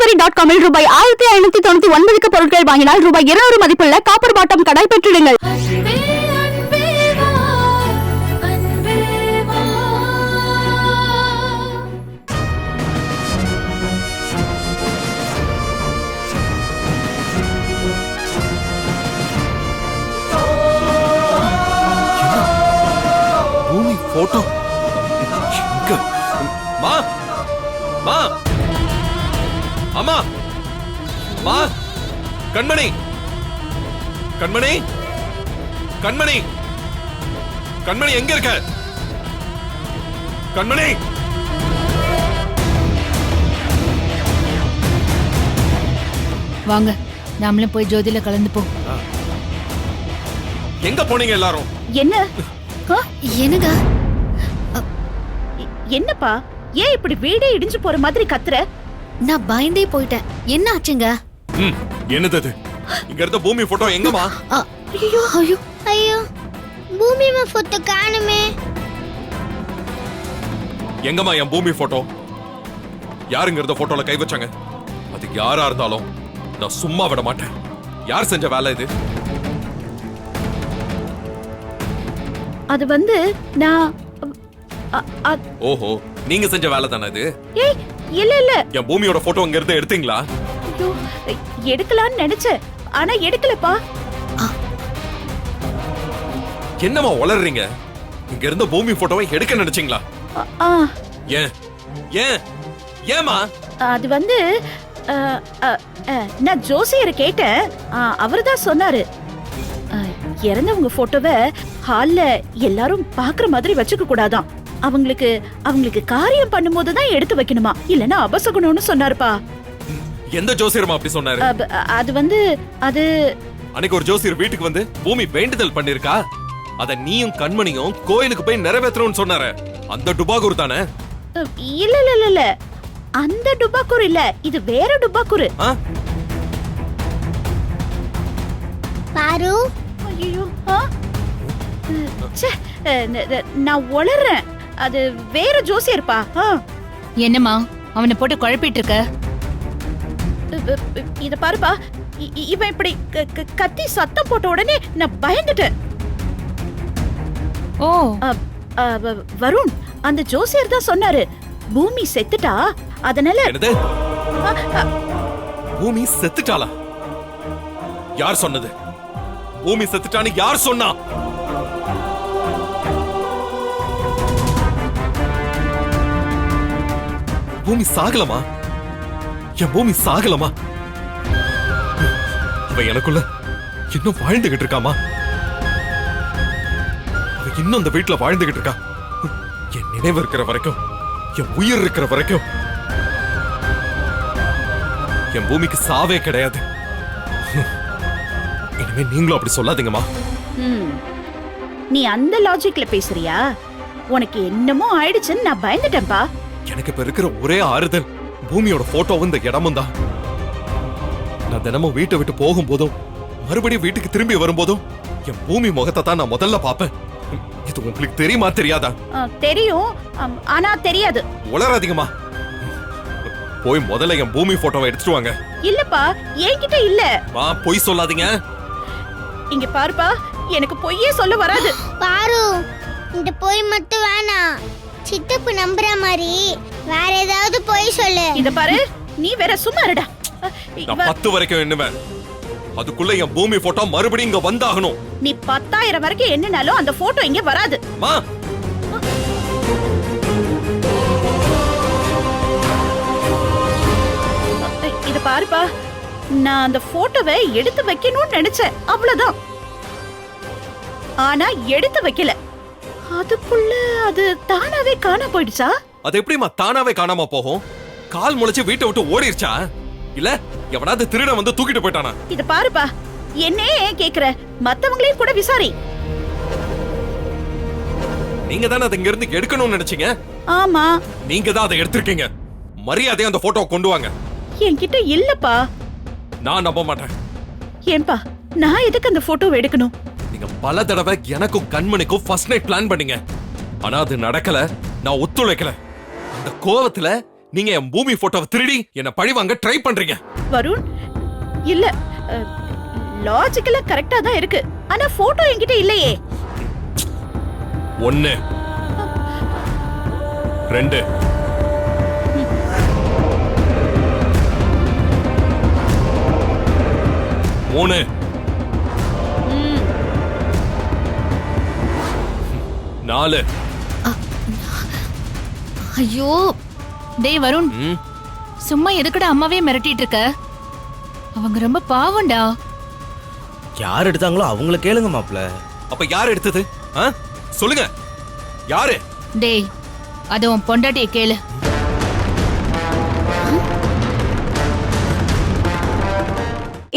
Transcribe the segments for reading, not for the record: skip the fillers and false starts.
Kashmiri.com இல் ரூபாய் 1599க்கு பொருட்கள் வாங்கினால் ரூபாய் 200 மதிப்புள்ள காப்பர் பாட்டம் கடை பெற்றிடுங்கள். பூமி போட்டோ மா மா அம்மா மா கண்மணி கண்மணி கண்மணி கண்மணி எங்க இருக்க கண்மணி வாங்க நாமளும் போய் ஜோதியில கலந்துப்போம். எங்க போனீங்க எல்லாரும்? என்ன என்னங்க என்னப்பா ஏன் இப்படி வீடே இடிஞ்சு போற மாதிரி கத்துற? நான் பயந்தே போயிட்டேன். என்ன ஆச்சுங்க? என்னது இங்க இருந்த பூமி போட்டோ எங்கம்மா? ஐயோ ஐயோ ஐயோ பூமி போட்டோ காணுமே. எங்கம்மா என் பூமி போட்டோ? யாருங்க இருந்த போட்டோல கை வச்சாங்க? அது யாரா இருந்தாலும் நான் சும்மா விட மாட்டேன். யார் செஞ்ச வேலை இது? அது வந்து நான் ஓஹோ, நீங்க செஞ்ச வேலை தானே இது? ஏய் இல்ல இல்ல, என் பூமியோட போட்டோ இங்க இருந்து எடுத்தீங்களா? ஐயோ எடுக்கலாம்னு நினைச்சேன், ஆனா எடுக்கலப்பா. என்னம்மா உளறீங்க? இங்க இருந்த பூமி போட்டோவை எடுக்க நினைச்சீங்களா? ஏன் ஏன் ஏமா? அது வந்து நான் ஜோசியரை கேட்டேன். அவர்தான் சொன்னாரு, இறந்தவங்க போட்டோவை ஹால்ல எல்லாரும் பாக்குற மாதிரி வச்சுக்க கூடாதாம். அவங்களுக்கு காரியம் பண்ணும்போது தான் எடுத்து வைக்கணுமா, இல்லனா அபசகுணம்னு சொன்னாருப்பா. எந்த ஜோசியர்மா அப்படி சொன்னாரு? அது வந்து அது அன்னைக்கு ஒரு ஜோசியர் வீட்டுக்கு வந்து பூமி வேண்டுதல் பண்ணிருக்கா, அத நீயும் கண்மணியும் கோயிலுக்கு போய் நிறைவேற்றணும்னு சொன்னாரு. அந்த டுபாகூர் தானே? இல்ல இல்ல இல்ல இல்ல, அந்த டுபாக்கூர் இல்ல, இது வேற டுபாக்கூர். பாரு ஐயோ, நான் உளறேன், அது வேற ஜோசியர்ப்பா. என்னம்மா அவனை போட்டு குழப்பிட்டு இருக்க? இத பாருப்பா, இவன் இப்படி கத்தி சத்தம் போட்ட உடனே நான் பயந்துட்டேன். ஓ வருண், அந்த ஜோசியர் தான் சொன்னாரு பூமி செத்துட்டா, அதனால. என்னது? பூமி செத்துட்டாளா? யார் சொன்னது? பூமி செத்துட்டான்னு யார் சொன்னா? பூமி சாகலமா? என் பூமி சாகலமா? அவ எனக்குள்ள இன்னும் வாழ்ந்துகிட்டு இருக்காமா? அவ இன்னும் அந்த வீட்டுல வாழ்ந்துகிட்டு இருக்கா. என் நினைவு இருக்கிற வரைக்கும், என் உயிர் இருக்கிற வரைக்கும் என் பூமிக்கு சாவே கிடையாது. இனிமே நீங்களும் அப்படி சொல்லாதீங்கம்மா. நீ அந்த லாஜிக்ல பேசுறியா? உனக்கு என்னமோ ஆயிடுச்சுன்னு நான் பயந்துட்டேன்பா. எனக்கு இப்ப இருக்கிற ஒரே ஆறுதல் பூமியோட போட்டோவும் இந்த இடமும் தான். நான் தினமும் வீட்டை விட்டு போகும்போதும் மறுபடியும் வீட்டுக்கு திரும்பி வரும்போதும் என் பூமி முகத்தை தான் நான் முதல்ல பாப்பேன். இது உங்களுக்கு தெரியுமா தெரியாதா? தெரியும், ஆனா தெரியாது. உளராதீங்கம்மா. போய் முதல்ல என் பூமி போட்டோவை எடுத்துட்டு வாங்க. இல்லப்பா, என்கிட்ட இல்ல. வா, பொய் சொல்லாதீங்க. இங்க பாருப்பா, எனக்கு பொய்யே சொல்ல வராது. பாரு இந்த போய் மட்டும் வேணாம், சித்தப்பு நம்புற மாதிரி வேற ஏதாவது போய் சொல்லு. இத பாரு, நீ வேற சும்மா இருடா. நான் 10 வரைக்கும் எண்ணுவேன். அதுக்குள்ள என் பூமி போட்டோ மறுபடியும் இங்க வந்தாகணும். நீ 10,000 வரைக்கும் என்னனாலும் அந்த போட்டோ இங்க வராது. மா, இத பாருப்பா, நான் அந்த போட்டோவை எடுத்து வைக்கணும்னு நினைச்சேன், அவ்வளவுதான். ஆனா எடுத்து வைக்கல. அதுக்குள்ள அது தானாவே காண போயிடுச்சா? அது எப்படிமா தானாவே காணாம போகும்? கால் முளைச்சு வீட்டை விட்டு ஓடிருச்சா? இல்ல எவனாவது திருடன் வந்து தூக்கிட்டு போயிட்டானா? இத பாருப்பா, என்னே கேக்குற, மத்தவங்களையும் கூட விசாரி. நீங்க தானே அதை இங்க இருந்து எடுக்கணும்னு நினைச்சீங்க. ஆமா, நீங்க தான் அதை எடுத்திருக்கீங்க. மரியாதையா அந்த போட்டோ கொண்டு வாங்க. என்கிட்ட இல்லப்பா. நான் நம்ப மாட்டேன். ஏன்பா, நான் எதுக்கு அந்த போட்டோவை எடுக்கணும்? நீங்க பல தடவை எனக்கும் கண்மணிக்கும் ஃபர்ஸ்ட் நைட் பிளான் பண்ணீங்க. ஆனா அது நடக்கல. நான் ஒத்துழைக்கல. அந்த கோவத்துல நீங்க என் பூமி போட்டோவை திருடி என்ன பழி வாங்க ட்ரை பண்றீங்க. வருண் இல்ல லாஜிக்கலா கரெக்டா தான் இருக்கு. ஆனா போட்டோ என்கிட்ட இல்லையே. 1 2 3 4 ஐயோ டேய் வருண், ம், சும்மா எதுக்குடா அம்மாவே மிரட்டிட்டு இருக்க? அவங்க ரொம்ப பாவம்டா. யார் எடுத்தாங்களோ அவங்கள கேளுங்க மாப்ள. அப்ப யார் எடுத்தது? ஆ? சொல்லுங்க யாரு? டேய் அது உன் பொண்டாட்டிய கேளு.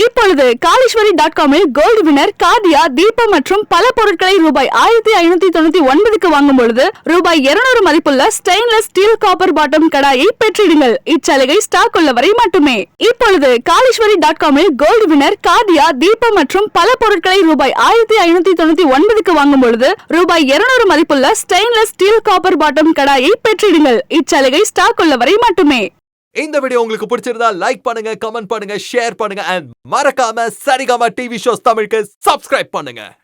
இப்பொழுது காலீஸ்வரி.com-இல் கோல்டு வினர் காதியா தீபம் மற்றும் பல பொருட்களை ரூபாய் 1599க்கு வாங்கும் பொழுது ரூபாய் 200 மதிப்புள்ள ஸ்டெயின்லெஸ் ஸ்டீல் காப்பர் பாட்டம் கடாயை பெற்றிடுங்கள். இச்சலுகை ஸ்டாக் உள்ளவரை மட்டுமே. இப்பொழுது காலீஸ்வரி.com-இல் கோல்டு வினர் காதியா தீபம் மற்றும் பல பொருட்களை ரூபாய் 1599க்கு வாங்கும் பொழுது ரூபாய் 200 மதிப்புள்ள ஸ்டெயின்லெஸ் ஸ்டீல் காப்பர் பாட்டம் கடாயை பெற்றிடுங்கள். இச்சலுகை ஸ்டாக் உள்ளவரை மட்டுமே. இந்த வீடியோ உங்களுக்கு பிடிச்சிருந்தா லைக் பண்ணுங்க, கமெண்ட் பண்ணுங்க, ஷேர் பண்ணுங்க and மறக்காம சரிகமா டிவி ஷோஸ் தமிழுக்கு சப்ஸ்கிரைப் பண்ணுங்க.